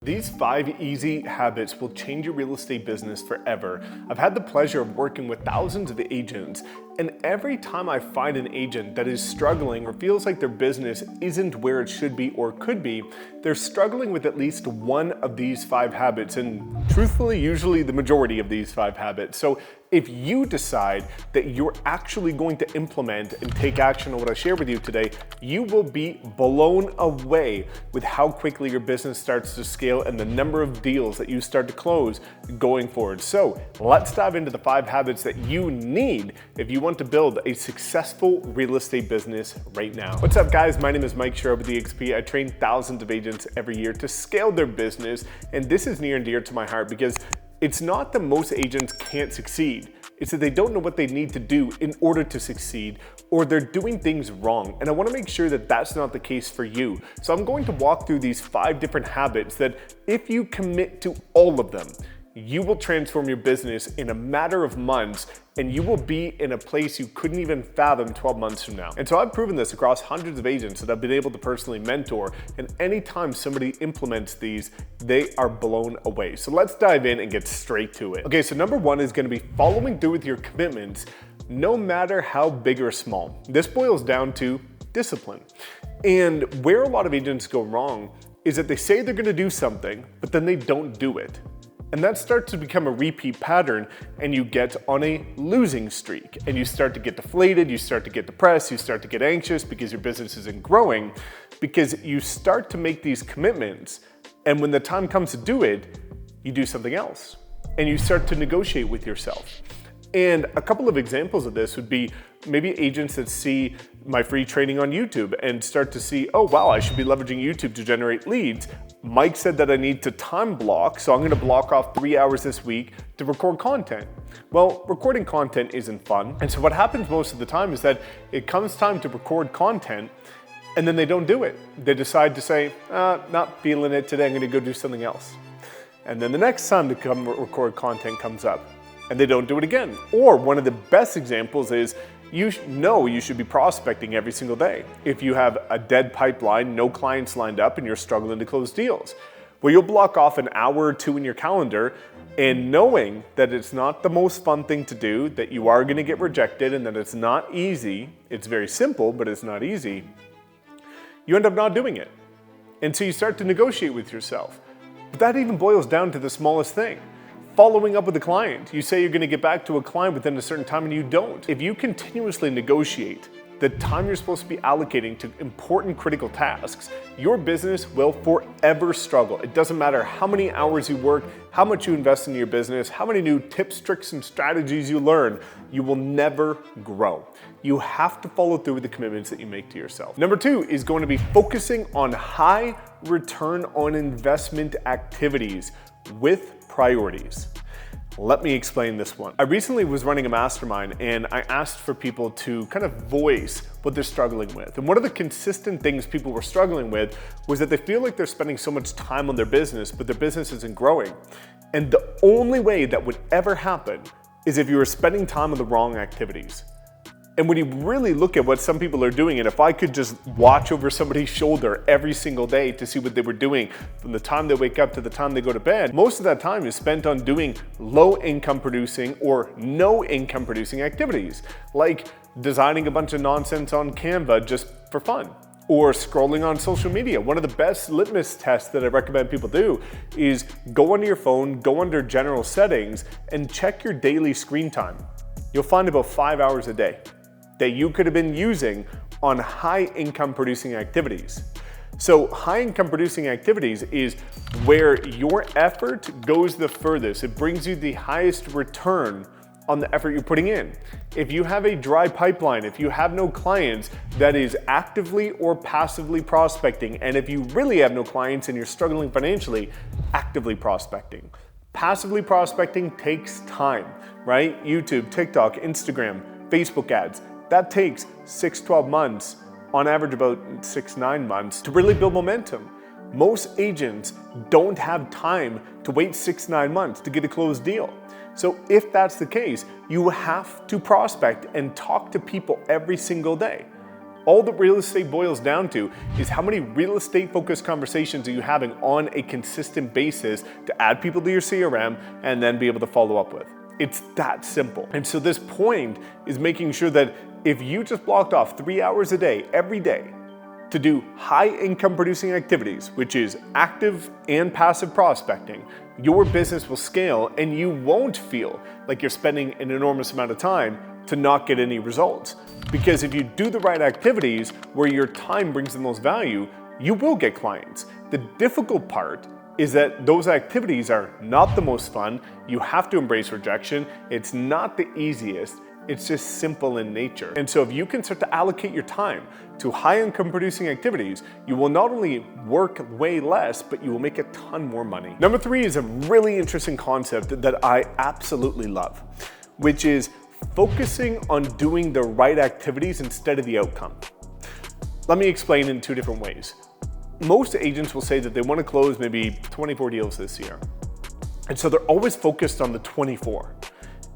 These 5 easy habits will change your real estate business forever. I've had the pleasure of working with thousands of agents, and every time I find an agent that is struggling or feels like their business isn't where it should be or could be, they're struggling with at least one of these 5 habits, and truthfully, usually the majority of these 5 habits. So if you decide that you're actually going to implement and take action on what I share with you today, you will be blown away with how quickly your business starts to scale and the number of deals that you start to close going forward. So let's dive into the 5 habits that you need if you want to build a successful real estate business right now. What's up, guys? My name is Mike Sherrard with eXp. I train thousands of agents every year to scale their business, and this is near and dear to my heart because it's not that most agents can't succeed. It's that they don't know what they need to do in order to succeed, or they're doing things wrong. And I want to make sure that that's not the case for you. So I'm going to walk through these 5 different habits that if you commit to all of them, you will transform your business in a matter of months, and you will be in a place you couldn't even fathom 12 months from now. And so I've proven this across hundreds of agents that I've been able to personally mentor, and anytime somebody implements these, they are blown away. So let's dive in and get straight to it. Okay, so number 1 is gonna be following through with your commitments, no matter how big or small. This boils down to discipline. And where a lot of agents go wrong is that they say they're gonna do something, but then they don't do it. And that starts to become a repeat pattern, and you get on a losing streak, and you start to get deflated, you start to get depressed, you start to get anxious because your business isn't growing, because you start to make these commitments, and when the time comes to do it, you do something else, and you start to negotiate with yourself. And a couple of examples of this would be maybe agents that see my free training on YouTube and start to see, oh wow, I should be leveraging YouTube to generate leads. Mike said that I need to time block, so I'm gonna block off 3 hours this week to record content. Well, recording content isn't fun. And so what happens most of the time is that it comes time to record content and then they don't do it. They decide to say, not feeling it today, I'm gonna go do something else. And then the next time to come record content comes up, and they don't do it again. Or one of the best examples is you should be prospecting every single day. If you have a dead pipeline, no clients lined up, and you're struggling to close deals, well, you'll block off an hour or 2 in your calendar, and knowing that it's not the most fun thing to do, that you are gonna get rejected, and that it's not easy, it's very simple, but it's not easy, you end up not doing it. And so you start to negotiate with yourself. But that even boils down to the smallest thing. Following up with a client. You say you're gonna get back to a client within a certain time and you don't. If you continuously negotiate the time you're supposed to be allocating to important critical tasks, your business will forever struggle. It doesn't matter how many hours you work, how much you invest in your business, how many new tips, tricks, and strategies you learn, you will never grow. You have to follow through with the commitments that you make to yourself. Number 2 is going to be focusing on high return on investment activities with priorities. Let me explain this one. I recently was running a mastermind, and I asked for people to kind of voice what they're struggling with. And one of the consistent things people were struggling with was that they feel like they're spending so much time on their business, but their business isn't growing. And the only way that would ever happen is if you were spending time on the wrong activities. And when you really look at what some people are doing, and if I could just watch over somebody's shoulder every single day to see what they were doing from the time they wake up to the time they go to bed, most of that time is spent on doing low income producing or no income producing activities, like designing a bunch of nonsense on Canva just for fun, or scrolling on social media. One of the best litmus tests that I recommend people do is go onto your phone, go under general settings, and check your daily screen time. You'll find about 5 hours a day that you could have been using on high income producing activities. So high income producing activities is where your effort goes the furthest. It brings you the highest return on the effort you're putting in. If you have a dry pipeline, if you have no clients, that is actively or passively prospecting. And if you really have no clients and you're struggling financially, actively prospecting. Passively prospecting takes time, right? YouTube, TikTok, Instagram, Facebook ads. That takes 6-12 months, on average about 6-9 months, to really build momentum. Most agents don't have time to wait 6-9 months to get a closed deal. So if that's the case, you have to prospect and talk to people every single day. All that real estate boils down to is how many real estate focused conversations are you having on a consistent basis to add people to your CRM and then be able to follow up with. It's that simple. And so this point is making sure that if you just blocked off 3 hours a day, every day, to do high income producing activities, which is active and passive prospecting, your business will scale and you won't feel like you're spending an enormous amount of time to not get any results. Because if you do the right activities where your time brings the most value, you will get clients. The difficult part is that those activities are not the most fun. You have to embrace rejection. It's not the easiest. It's just simple in nature. And so if you can start to allocate your time to high income producing activities, you will not only work way less, but you will make a ton more money. Number 3 is a really interesting concept that I absolutely love, which is focusing on doing the right activities instead of the outcome. Let me explain in 2 different ways. Most agents will say that they want to close maybe 24 deals this year. And so they're always focused on the 24.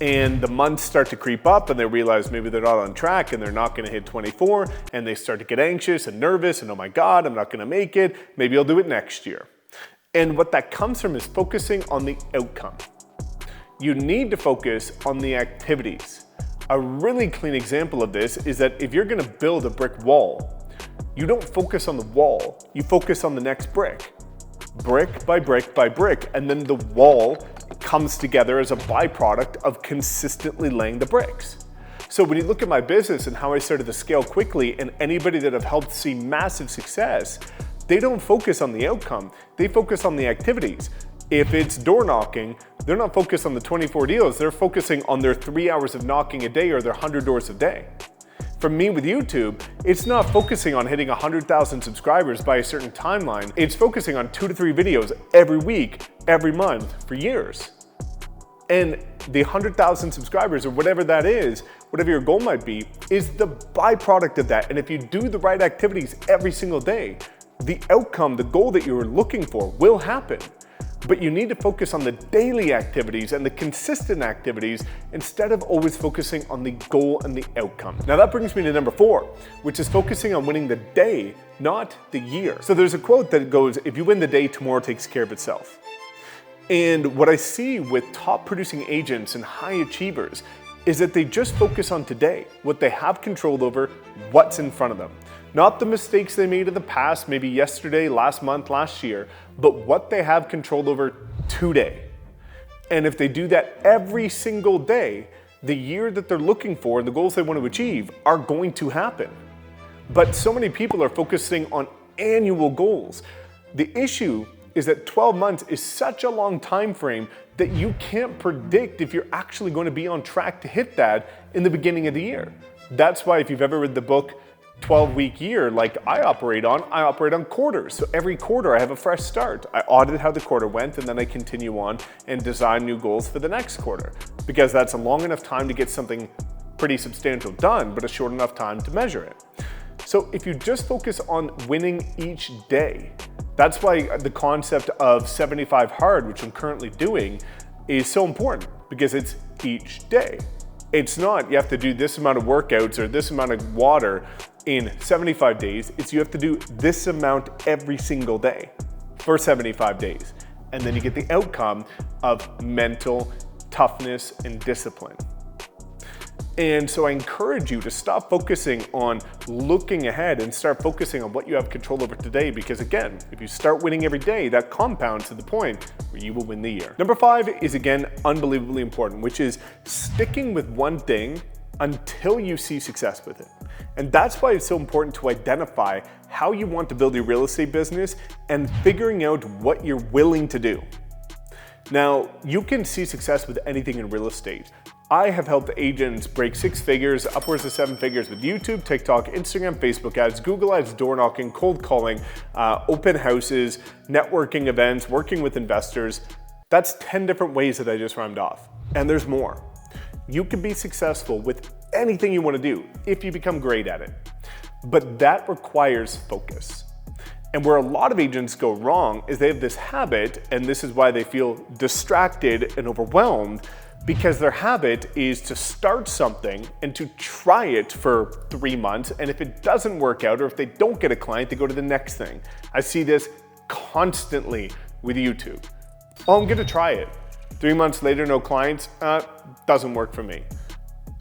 And the months start to creep up and they realize maybe they're not on track and they're not going to hit 24, and they start to get anxious and nervous and, oh my God, I'm not going to make it. Maybe I'll do it next year. And what that comes from is focusing on the outcome. You need to focus on the activities. A really clean example of this is that if you're going to build a brick wall, you don't focus on the wall, you focus on the next brick. Brick by brick by brick, and then the wall comes together as a byproduct of consistently laying the bricks. So when you look at my business and how I started to scale quickly, and anybody that I've helped see massive success, they don't focus on the outcome, they focus on the activities. If it's door knocking, they're not focused on the 24 deals, they're focusing on their 3 hours of knocking a day or their 100 doors a day. For me with YouTube, it's not focusing on hitting 100,000 subscribers by a certain timeline. It's focusing on 2 to 3 videos every week, every month for years. And the 100,000 subscribers or whatever that is, whatever your goal might be, is the byproduct of that. And if you do the right activities every single day, the outcome, the goal that you're looking for will happen. But you need to focus on the daily activities and the consistent activities instead of always focusing on the goal and the outcome. Now that brings me to number 4, which is focusing on winning the day, not the year. So there's a quote that goes, if you win the day, tomorrow takes care of itself. And what I see with top producing agents and high achievers is that they just focus on today, what they have control over, what's in front of them. Not the mistakes they made in the past, maybe yesterday, last month, last year, but what they have control over today. And if they do that every single day, the year that they're looking for and the goals they want to achieve are going to happen. But so many people are focusing on annual goals. The issue is that 12 months is such a long time frame that you can't predict if you're actually going to be on track to hit that in the beginning of the year. That's why if you've ever read the book 12-week year like I operate on quarters. So every quarter I have a fresh start. I audit how the quarter went and then I continue on and design new goals for the next quarter, because that's a long enough time to get something pretty substantial done, but a short enough time to measure it. So if you just focus on winning each day, that's why the concept of 75 hard, which I'm currently doing, is so important, because it's each day. It's not you have to do this amount of workouts or this amount of water in 75 days. It's you have to do this amount every single day for 75 days. And then you get the outcome of mental toughness and discipline. And so I encourage you to stop focusing on looking ahead and start focusing on what you have control over today, because again, if you start winning every day, that compounds to the point where you will win the year. Number 5 is again unbelievably important, which is sticking with one thing until you see success with it. And that's why it's so important to identify how you want to build your real estate business and figuring out what you're willing to do. Now, you can see success with anything in real estate. I have helped agents break 6 figures, upwards of 7 figures with YouTube, TikTok, Instagram, Facebook ads, Google ads, door knocking, cold calling, open houses, networking events, working with investors. That's 10 different ways that I just rhymed off. And there's more. You can be successful with anything you want to do if you become great at it. But that requires focus. And where a lot of agents go wrong is they have this habit, and this is why they feel distracted and overwhelmed, because their habit is to start something and to try it for 3 months, and if it doesn't work out or if they don't get a client, they go to the next thing. I see this constantly with YouTube. Oh, I'm gonna try it. 3 months later, no clients, doesn't work for me.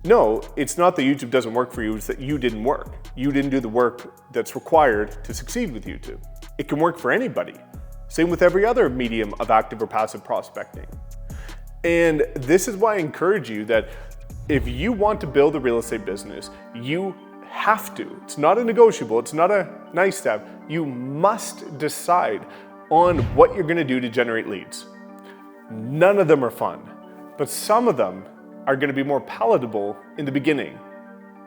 No, it's not that YouTube doesn't work for you, it's that you didn't work. You didn't do the work that's required to succeed with YouTube. It can work for anybody. Same with every other medium of active or passive prospecting. And this is why I encourage you that if you want to build a real estate business, you have to. It's not a negotiable, it's not a nice to have. You must decide on what you're gonna do to generate leads. None of them are fun, but some of them are gonna be more palatable in the beginning.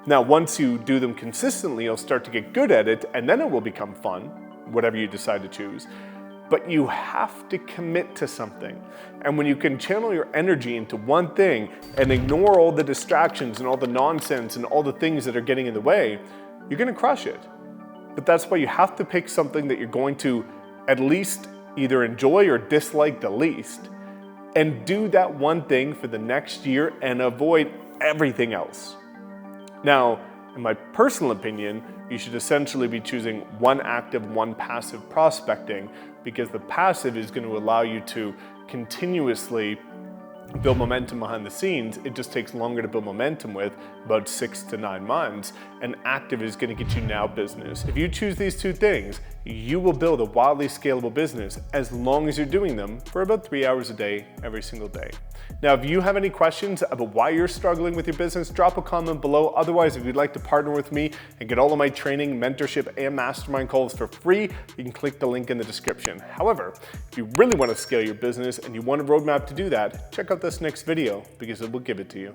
Now, once you do them consistently, you'll start to get good at it, and then it will become fun, whatever you decide to choose. But you have to commit to something. And when you can channel your energy into one thing and ignore all the distractions and all the nonsense and all the things that are getting in the way, you're gonna crush it. But that's why you have to pick something that you're going to at least either enjoy or dislike the least, and do that one thing for the next year and avoid everything else. Now, in my personal opinion, you should essentially be choosing one active, one passive prospecting, because the passive is going to allow you to continuously build momentum behind the scenes. It just takes longer to build momentum with, about 6 to 9 months, and active is going to get you now business. If you choose these two things, you will build a wildly scalable business as long as you're doing them for about 3 hours a day, every single day. Now, if you have any questions about why you're struggling with your business, drop a comment below. Otherwise, if you'd like to partner with me and get all of my training, mentorship, and mastermind calls for free, you can click the link in the description. However, if you really want to scale your business and you want a roadmap to do that, check out this next video because it will give it to you.